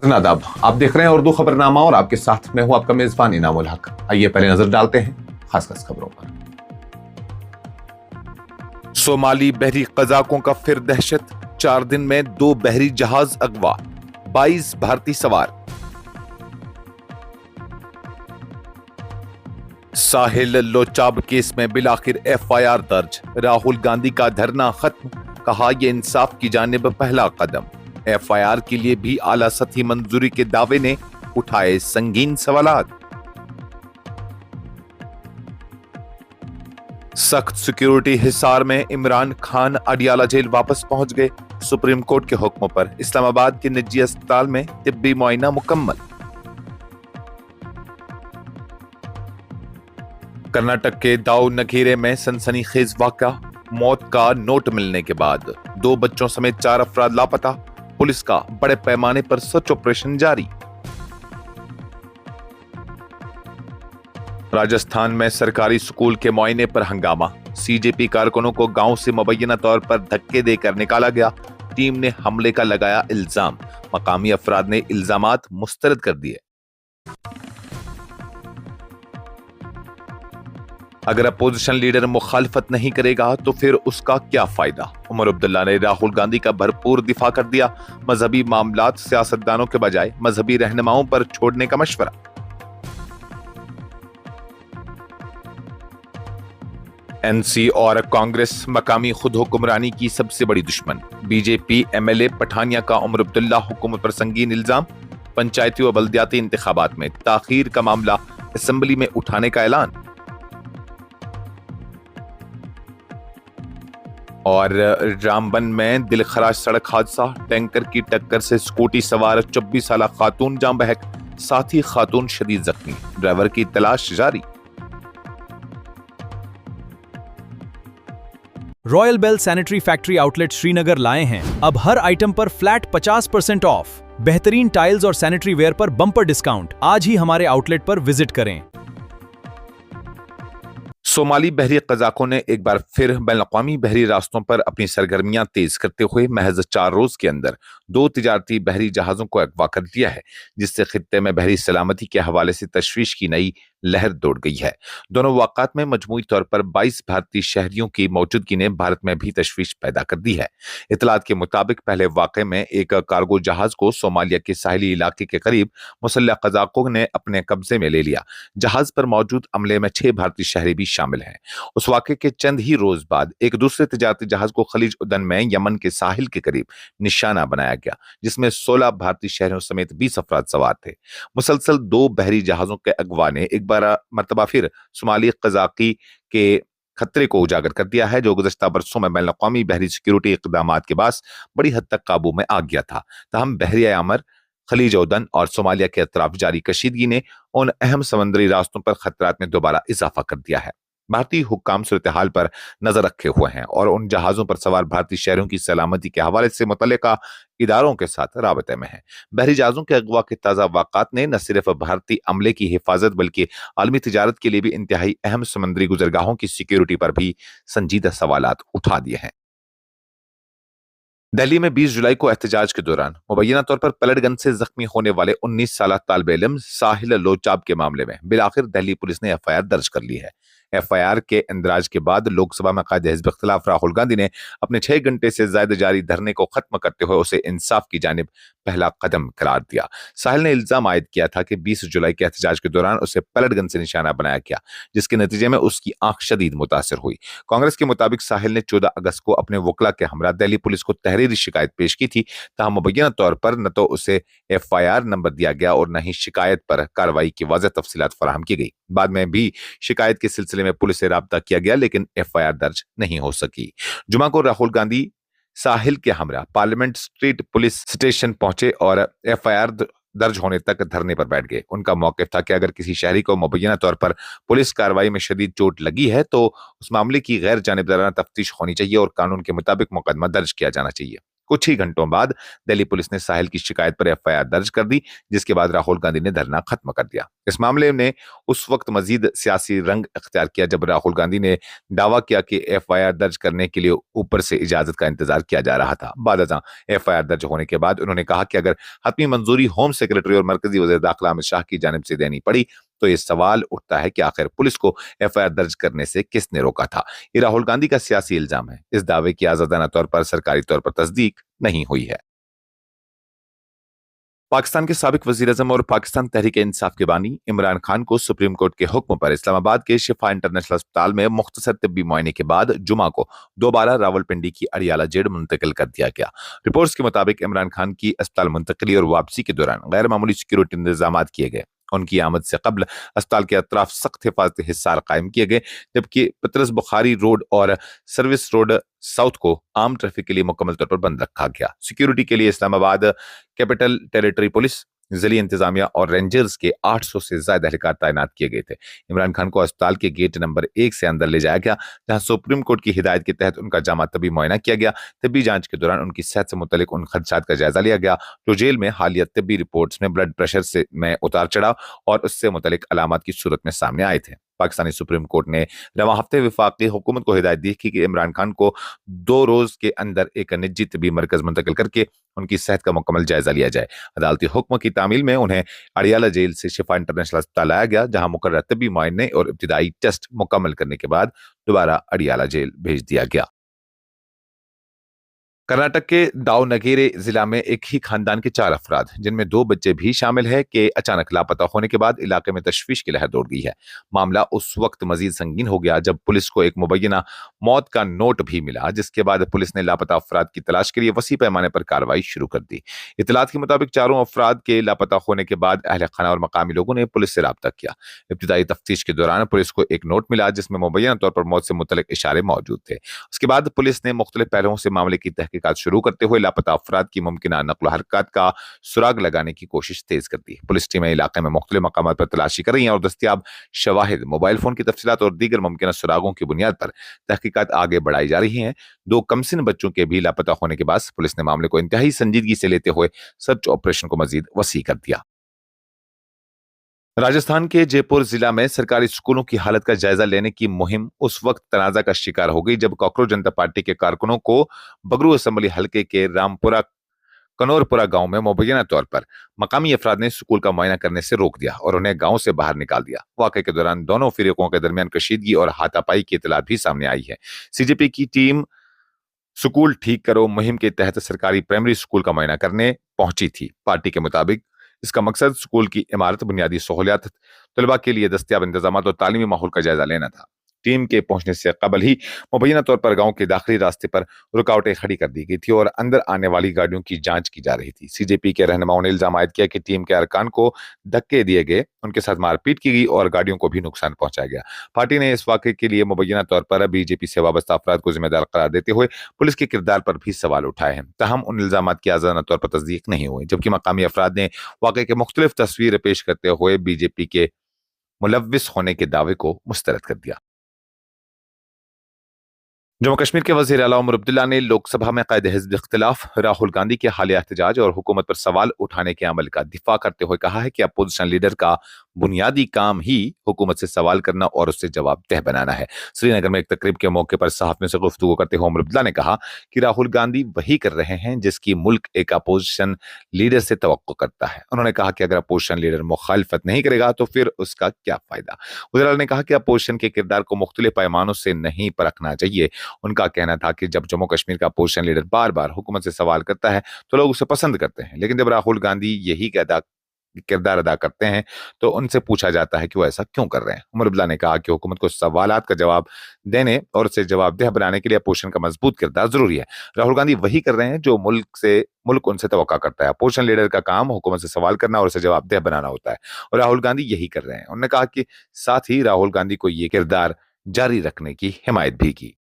नादाब, आप देख रहे हैं उर्दू खबरनामा और आपके साथ मैं हूं आपका मेजबान इनाम उल हक। आइए पहले नजर डालते हैं खास खबरों पर। सोमाली बहरी कज़ाकों का फिर दहशत, 4 दिन में 2 बहरी जहाज अगवा, 22 भारतीय सवार। साहिल लोचाब केस में बिलाखिर FIR दर्ज, राहुल गांधी का धरना खत्म, कहा यह इंसाफ की जानिब पहला कदम। FIR के लिए भी आला सतही मंजूरी के दावे ने उठाए संगीन सवालात। सख्त सिक्योरिटी हिसार में इमरान खान अडियाला जेल वापस पहुंच गए। सुप्रीम कोर्ट के हुक्म पर इस्लामाबाद के निजी अस्पताल में तिब्बी मुआयना मुकम्मल। कर्नाटक के दाऊ नगीरे में सनसनीखेज वाक़या, मौत का नोट मिलने के बाद 2 बच्चों समेत 4 अफराद लापता। पुलिस का बड़े पैमाने पर सर्च ऑपरेशन जारी। राजस्थान में सरकारी स्कूल के मुआयने पर हंगामा, CJP कारकुनों को गांव से मुबैना तौर पर धक्के देकर निकाला गया। टीम ने हमले का लगाया इल्जाम, मकामी अफराद ने इल्जामात मुस्तरद कर दिए। अगर अपोजिशन लीडर मुखालफत नहीं करेगा तो फिर उसका क्या फायदा? उमर अब्दुल्ला ने राहुल गांधी का भरपूर दिफा कर दिया। मजहबी मामलात सियासतदानों के बजाय मजहबी रहनुमाओं पर छोड़ने का मशवरा। NC और कांग्रेस मकामी खुद हुक्मरानी की सबसे बड़ी दुश्मन। BJP MLA पठानिया का उमर अब्दुल्ला हुकूमत पर संगीन इल्जाम। पंचायती व बल्दियाती इंतखाबात में ताखीर का मामला असेंबली में उठाने का ऐलान। और रामबन में दिलखराश सड़क हादसा, टैंकर की टक्कर से स्कूटी सवार 24 साल खातून जाम बहक, साथी खातून शदीद जख्मी, ड्राइवर की तलाश जारी। Royal Bell sanitary factory outlet Srinagar लाए हैं अब हर आइटम पर फ्लैट 50% ऑफ। बेहतरीन टाइल्स और सैनिटरी वेयर पर बम्पर डिस्काउंट। आज ही हमारे आउटलेट पर विजिट करें। सोमाली बहरी कज़ाकों ने एक बार फिर बैनुल-अक़वामी बहरी रास्तों पर अपनी सरगर्मियां तेज करते हुए महज 4 रोज के अंदर 2 तिजारती बहरी जहाजों को अगवा कर दिया है, जिससे खित्ते में बहरी सलामती के हवाले से तशवीश की नई लहर दौड़ गई है। दोनों वाक़ात में मजमूई तौर पर 22 भारतीय शहरियों की मौजूदगी ने भारत में भी तशवीश पैदा कर दी है। इतलात के मुताबिक पहले वाक़े में एक कार्गो जहाज को सोमालिया के साहिली इलाके के करीब मुसल्लह कज़ाकों ने अपने कब्जे में ले लिया। जहाज पर मौजूद अमले में 6 भारतीय शहरी भी शामिल हैं। उस वाक़े के चंद ही रोज बाद एक दूसरे तिजारती जहाज को खलीज उदन में यमन के साहिल के करीब निशाना बनाया गया, जिसमें 16 भारतीय शहरियों समेत 20 अफराद सवार थे। मुसलसल 2 बहरी जहाजों के अगवा ने एक बार मरतबा फिर सोमाली कज़ाकी के खतरे को उजागर कर दिया है, जो गुज़श्ता बरसों में बैनुल-अक़वामी बहरी सिक्योरिटी इक़दामात के बाद बड़ी हद तक काबू में आ गया था। ताहम बहरी अमर, खलीज उदन और सोमालिया के अतराफ जारी कशीदगी ने उन अहम समंदरी रास्तों पर खतरात में दोबारा इजाफा कर दिया है। भारतीय हुक्काम सूरत हाल पर नजर रखे हुए हैं और उन जहाजों पर सवार भारतीय शहरों की सलामती के हवाले से मुतल्लिका इदारों के साथ राबते में हैं। बहरी जहाजों के अगवा के ताज़ा वाक़ात ने न सिर्फ भारतीय अमले की हिफाजत बल्कि आलमी तिजारत के लिए भी इंतहाई अहम समुद्री गुजरगाहों की सिक्योरिटी पर भी संजीदा सवालात उठा दिए हैं। दिल्ली में 20 जुलाई को एहतजाज के दौरान मुबैना तौर पर पलट गन से जख्मी होने वाले 19 साल तालिब इल्म साहिल लोचाब के मामले में बिलाखिर दिल्ली पुलिस ने FIR दर्ज कर ली है। FIR के इंदराज के बाद लोकसभा में कायदे हिज़्ब इख्तिलाफ राहुल गांधी ने अपने 6 घंटे से ज्यादा जारी धरने को खत्म करते हुए उसे इंसाफ की जानिब पहला कदम करार दिया। साहिल ने इल्जाम आयद किया था कि 20 जुलाई के एहतजाज के दौरान उसे पलट गन से निशाना बनाया गया, जिसके नतीजे में उसकी आंख शदीद मुतासर हुई। कांग्रेस के मुताबिक साहिल ने 14 अगस्त को अपने वकला के हमरा दिल्ली पुलिस को तहरीरी शिकायत पेश की थी। ताहम मुबैना तौर पर न तो उसे FIR नंबर दिया गया और न ही शिकायत पर कार्रवाई की वाज़ेह तफसीलात फराहम की गई। बाद में भी शिकायत के सिलसिले में पुलिस से राब्ता किया गया, लेकिन FIR दर्ज नहीं हो सकी। जुमा को राहुल गांधी साहिल के हमरा पार्लियामेंट स्ट्रीट पुलिस स्टेशन पहुंचे और FIR दर्ज होने तक धरने पर बैठ गए। उनका मौक़िफ़ था कि अगर किसी शहरी को मुबैना तौर पर पुलिस कार्रवाई में शदीद चोट लगी है तो उस मामले की गैर जानिबदाराना तफ्तीश होनी चाहिए और कानून के मुताबिक मुकदमा दर्ज किया जाना चाहिए। कुछ ही घंटों बाद दिल्ली पुलिस ने साहिल की शिकायत पर एफआईआर दर्ज कर दी, जिसके बाद राहुल गांधी ने धरना खत्म कर दिया। इस मामले ने उस वक्त मजीद सियासी रंग अख्तियार किया जब राहुल गांधी ने दावा किया कि एफआईआर दर्ज करने के लिए ऊपर से इजाजत का इंतजार किया जा रहा था। बादशाह एफआईआर दर्ज होने के बाद उन्होंने कहा कि अगर हतमी मंजूरी होम सेक्रेटरी और मरकजी वज़ीर दाखिला अमित शाह की जानिब से देनी पड़ी तो ये सवाल उठता है कि आखिर पुलिस को एफआईआर दर्ज करने से किसने रोका था। ये राहुल गांधी का सियासी इल्जाम है। इस दावे की आजादाना तौर पर सरकारी तौर पर तस्दीक नहीं हुई है। पाकिस्तान के साबिक वज़ीर-ए-आज़म और पाकिस्तान तहरीक-ए-इंसाफ के बानी इमरान खान को सुप्रीम कोर्ट के हुक्म पर इस्लामाबाद के शिफा इंटरनेशनल अस्पताल में मुख्तसर तिब्बी मुआयने के बाद जुमा को दोबारा रावलपिंडी की अडियाला जेल मुंतकिल कर दिया गया। रिपोर्ट्स के मुताबिक इमरान खान की अस्पताल मुंतकिली और वापसी के दौरान गैर मामूली सिक्योरिटी इंतजामात किए गए। उनकी आमद से कबल अस्पताल के अतराफ सख्त हिफाजती हिस्सार कायम किए गए, जबकि पतरस बुखारी रोड और सर्विस रोड साउथ को आम ट्रैफिक के लिए मुकम्मल तौर पर बंद रखा गया। सिक्योरिटी के लिए इस्लामाबाद कैपिटल टेरिटरी पुलिस, जिली इंतजामिया और रेंजर्स के 800 से ज्यादा एहलकार तैनात किए गए थे। इमरान खान को अस्पताल के गेट नंबर 1 से अंदर ले जाया गया, जहां सुप्रीम कोर्ट की हिदायत के तहत उनका जामा तबी मुआयना किया गया। तबी जांच के दौरान उनकी सेहत से मुतल्लिक उन खदशात का जायजा लिया गया जो जेल में हालिया तबी रिपोर्ट्स में ब्लड प्रेशर से में उतार चढ़ाव और उससे मुतल्लिक अलामत की सूरत में सामने आए थे। पाकिस्तानी सुप्रीम कोर्ट ने रवां हफ्ते वफाकी हुकूमत को हिदायत दी कि इमरान खान को 2 रोज के अंदर एक निजी तबी मरकज मुंतकिल करके उनकी सेहत का मुकम्मल जायजा लिया जाए। अदालती हुक्म की तामील में उन्हें अडियाला जेल से शिफा इंटरनेशनल अस्पताल लाया गया, जहां मुकर्रर तबी मुआयने और इब्तिदाई टेस्ट मुकम्मल करने के बाद दोबारा अडियाला जेल भेज दिया गया। कर्नाटक के दावनगेरे जिला में एक ही खानदान के 4 अफराद, जिनमें 2 बच्चे भी शामिल हैं, के अचानक लापता होने के बाद इलाके में तशवीश की लहर दौड़ गई है। मामला उस वक्त मजीद संगीन हो गया जब पुलिस को एक मुबैना मौत का नोट भी मिला, जिसके बाद पुलिस ने लापता अफराद की तलाश के लिए वसी पैमाने पर कार्रवाई शुरू कर दी। इतलात के मुताबिक चारों अफराद के लापता होने के बाद अहल खाना और मकामी लोगों ने पुलिस से राब्ता किया। इब्तिदाई तफ्तीश के दौरान पुलिस को एक नोट मिला जिसमें मुबैना तौर पर मौत से मुतल्लिक इशारे मौजूद थे। उसके बाद पुलिस ने मुख्तलिफ पहलुओं से मामले की तहकीकात शुरू करते हुए लापता अफराद की मुमकिना नक्ल हरकत का सुराग लगाने की कोशिश तेज कर दी। पुलिस टीमें इलाके में मुख्तलिफ मकामात पर तलाशी कर रही हैं और दस्तयाब शवाहिद, मोबाइल फोन की तफसीलात और दीगर मुमकिना सुरागों की बुनियाद पर तहकीकात आगे बढ़ाई जा रही हैं। 2 कमसिन बच्चों के भी लापता होने के बाद पुलिस ने मामले को इंतहाई संजीदगी से लेते हुए सर्च ऑपरेशन को मजीद वसी कर दिया। राजस्थान के जयपुर जिला में सरकारी स्कूलों की हालत का जायजा लेने की मुहिम उस वक्त तनाजा का शिकार हो गई जब कॉकरोच जनता पार्टी के कारकुनों को बगरू असेंबली हलके के रामपुरा कनौरपुरा गांव में मुबैना तौर पर मकामी अफराद ने स्कूल का मुआयना करने से रोक दिया और उन्हें गांव से बाहर निकाल दिया। वाकये के दौरान दोनों फिरीकों के दरमियान कशीदगी और हाथापाई की इतलात भी सामने आई है। सीजेपी की टीम स्कूल ठीक करो मुहिम के तहत सरकारी प्राइमरी स्कूल का मुआयना करने पहुंची थी। पार्टी के मुताबिक इसका मकसद स्कूल की इमारत, बुनियादी सहूलियात, तलबा के लिए दस्तयाब इंतजाम और तालीमी माहौल का जायजा लेना था। टीम के पहुंचने से कबल ही मुबैना तौर पर गांव के दाखिली रास्ते पर रुकावटें खड़ी कर दी गई थी और अंदर आने वाली गाड़ियों की जांच की जा रही थी। सीजेपी के रहनुमाओं ने इल्जाम आयद किया कि टीम के अरकान को धक्के दिए गए, उनके साथ मारपीट की गई और गाड़ियों को भी नुकसान पहुंचाया गया। पार्टी ने इस वाकये के लिए मुबैना तौर पर बीजेपी से वाबस्ता अफराद को जिम्मेदार करार देते हुए पुलिस के किरदार पर भी सवाल उठाए हैं। तहम उन इल्जाम की आजाना तौर पर तस्दीक नहीं हुई, जबकि मकामी अफराद ने वाकये के मुख्तलिफ तस्वीरें पेश करते हुए बीजेपी के मुलव्विस होने के दावे को मुस्तरद कर दिया। जम्मू कश्मीर के वज़ीर आला उमर अब्दुल्ला ने लोकसभा में कायदे हिज़्ब इख्तिलाफ राहुल गांधी के हालिया एहतजाज और हुकूमत पर सवाल उठाने के अमल का दिफा करते हुए कहा है कि अपोजिशन लीडर का बुनियादी काम ही हुकूमत से सवाल करना और उससे जवाबदेह बनाना है। श्रीनगर में एक तकरीब के मौके पर सहाफ़ियों से गुफ्तगू करते हुए उमर अब्दुल्ला ने कहा कि राहुल गांधी वही कर रहे हैं जिसकी मुल्क एक अपोजिशन लीडर से तवक्को करता है। उन्होंने कहा कि अगर अपोजिशन लीडर मुखालफत नहीं करेगा तो फिर उसका क्या फायदा। वज़ीर आला ने कहा कि अपोजिशन के किरदार को मुख्तलिफ पैमानों से नहीं परखना चाहिए। उनका कहना था कि जब जम्मू कश्मीर का अपोजिशन लीडर बार बार हुकूमत से सवाल करता है तो लोग उसे पसंद करते हैं, लेकिन जब राहुल गांधी यही किरदार अदा करते हैं तो उनसे पूछा जाता है कि वो ऐसा क्यों कर रहे हैं। उमर अब्दुल्ला ने कहा कि हुकूमत को सवालात का जवाब देने और उसे जवाबदेह बनाने के लिए अपोजिशन का मजबूत किरदार जरूरी है। राहुल गांधी वही कर रहे हैं जो मुल्क उनसे तवक्का करता है। अपोजिशन लीडर का काम हुकूमत से सवाल करना और उसे जवाबदेह बनाना होता है और राहुल गांधी यही कर रहे हैं। उन्होंने कहा कि साथ ही राहुल गांधी को ये किरदार जारी रखने की हिमायत भी की।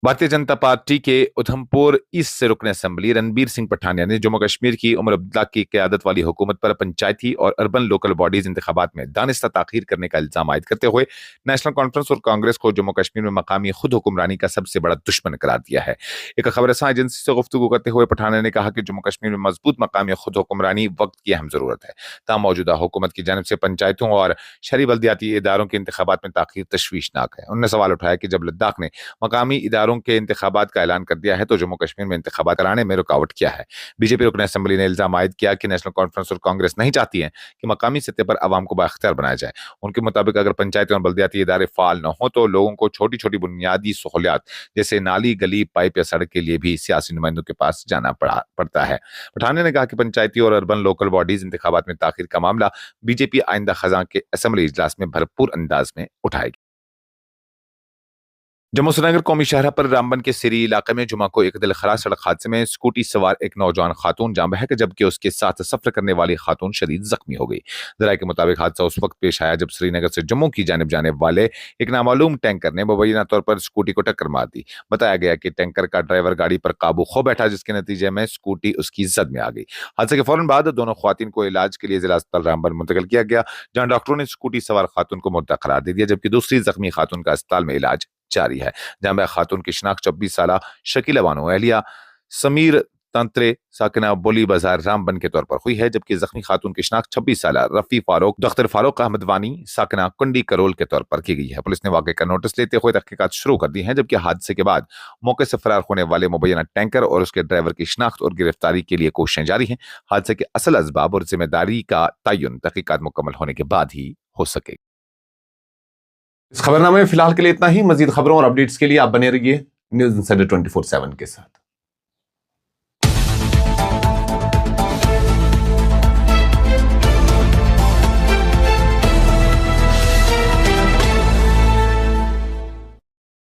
भारतीय जनता पार्टी के उधमपुर ईस्ट से रुकन असम्बली रणबीर सिंह पठानिया ने जम्मू कश्मीर की उमर अब्दुल्ला की क़यादत वाली हुकूमत पर पंचायती और अर्बन लोकल बॉडीज इंतखाबात में दानिस्ता ताखीर करने का इल्जाम आयद करते हुए नेशनल कॉन्फ्रेंस और कांग्रेस को जम्मू कश्मीर में मकामी खुद हुक्मरानी का सबसे बड़ा दुश्मन करार दिया है। एक खबरसां एजेंसी से गुफ्तगू करते हुए पठानिया ने कहा कि जम्मू कश्मीर में मजबूत मकामी खुद हुक्मरानी वक्त की अहम जरूरत है। ताहम मौजूदा हुकूमत की जानिब से पंचायतों और शहरी बल्दियाती इदारों के इंतखाबात में ताखीर तशवीशनाक है। उन्होंने सवाल उठाया कि जब लद्दाख ने मकामी इदारों के इंतखाबात का ऐलान कर दिया है तो जम्मू कश्मीर में इंतखाबात कराने में रुकावट क्या है। बीजेपी रुकन असम्बली ने इल्जाम आयद किया कि नेशनल कॉन्फ्रेंस और कांग्रेस नहीं चाहती है कि मकामी सतह पर आवाम को बाख्तियार बनाया जाए। उनके मुताबिक अगर पंचायती और बल्दियाती इदारे फाल न हो तो लोगों को छोटी छोटी बुनियादी सहूलियात जैसे नाली, गली, पाइप या सड़क के लिए भी सियासी नुमाइंदों के पास जाना पड़ता है। पठानिया ने कहा कि पंचायती और अर्बन लोकल बॉडीज इंतखाबात में ताखीर का मामला बीजेपी आइंदा खज़ां के असम्बली इजलास में भरपूर अंदाज में उठाएगी। जम्मू श्रीनगर कौमी शाहरा पर रामबन के सिरी इलाके में जुमा को एक दिलखराज सड़क हादसे में स्कूटी सवार एक नौजवान खातून जान बहक जबकि उसके साथ सफर करने वाली खातून शदीद जख्मी हो गई। जराये के मुताबिक हादसा उस वक्त पेश आया जब श्रीनगर से जम्मू की जानिब जाने वाले एक नामालूम टैंकर ने मुबैना तौर पर स्कूटी को टक्कर मार दी। बताया गया कि टैंकर का ड्राइवर गाड़ी पर काबू खो बैठा जिसके नतीजे में स्कूटी उसकी जद में आ गई। हादसे के फौरन बाद दोनों ख्वातीन को इलाज के लिए जिला अस्पताल रामबन मुंतकिल किया गया, जहां डॉक्टरों ने स्कूटी सवार खातून को मुर्दा करार दे दिया जबकि दूसरी जख्मी खातून का अस्पताल में इलाज जारी है। जहां खातून की शिनाख्त 24 साला शकीला बानो अहलिया समीर तंत्रे साकिना बोली बाजार रामबन के तौर पर हुई है, जबकि जख्मी खातून की शिनाख्त 26 साला रफी फारूक दख्तर फारूक अहमद वानी साकिना कुंडी करोल के तौर पर की गई है। पुलिस ने वाक़े का नोटिस लेते हुए तहकीकात शुरू कर दी हैं, जबकि हादसे के बाद मौके से फरार होने वाले मुबैना टैंकर और उसके ड्राइवर की शिनाख्त और गिरफ्तारी के लिए कोशिशें जारी हैं। हादसे के असल असबाब और जिम्मेदारी का तयन तहकीकात मुकम्मल होने के बाद ही हो सके। इस खबरनामे में फिलहाल के लिए इतना ही। मजीद खबरों और अपडेट्स के लिए आप बने रहिए न्यूज़ इंसाइडर 24/7 के साथ।